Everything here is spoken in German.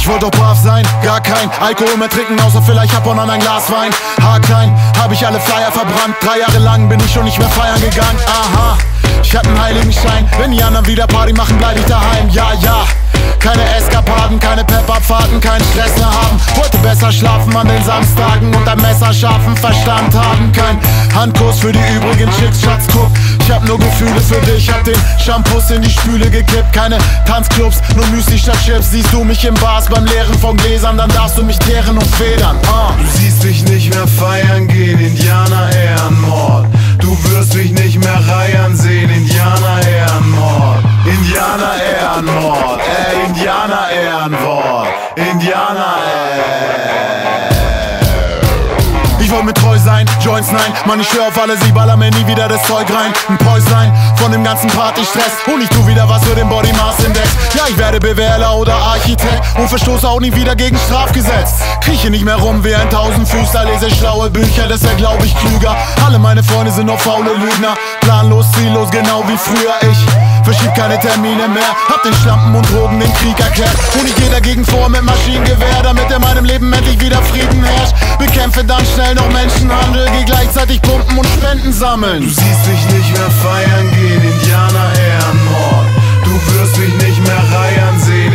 Ich wollte doch brav sein, gar kein Alkohol mehr trinken, außer vielleicht ab und an ein Glas Wein. Haarklein, hab ich alle Flyer verbrannt. 3 Jahre lang bin ich schon nicht mehr feiern gegangen. Aha, ich hab einen Heiligenschein. Wenn die anderen wieder Party machen, bleib ich daheim. Ja, ja, keine Eskapaden, keine Pep-Abfahrten, keinen Stress mehr haben. Wollte besser schlafen an den Samstagen und ein messerscharfen Verstand haben. Kein Handkuss für die übrigen Chicks, Schatz, guck, ich hab nur Gefühle für dich. Hab den Shampoos in die Spüle gekippt. Keine Tanzclubs, nur Müsli statt Chips. Siehst du mich im Bars beim Leeren von Gläsern, dann darfst du mich teeren und federn. Du siehst mich nicht mehr feiern gehen, Indianer-Ehrenmord. Du wirst mich nicht mehr reiern sehen, Indianer-Ehrenmord. Indianer-Ehrenmord, Indianer-Ehrenwort, Ich wollte mir treu sein, Joints nein. Mann, ich schwör auf alle, sie ballern mir nie wieder das Zeug rein. Ein Päuslein von dem ganzen Partystress. Und ich tu wieder was für den Body Mass Index. Ja, ich werde BWLer oder Architekt und verstoße auch nie wieder gegen Strafgesetz. Krieche nicht mehr rum wie ein Tausendfüßler, lese schlaue Bücher, deshalb glaub ich klüger. Alle meine Freunde sind noch faule Lügner. Planlos, ziellos, genau wie früher. Ich verschieb keine Termine mehr, hab den Schlampen und Drogen den Krieg erklärt. Und ich geh dagegen vor mit Maschinengewehr, damit in meinem Leben endlich wieder Frieden herrscht. Bekämpfe dann schnell noch Menschenhandel, geh gleichzeitig pumpen und Spenden sammeln. Du siehst mich nicht mehr feiern gehen, Indianer-Ehrenmord. Du wirst mich nicht mehr reiern sehen,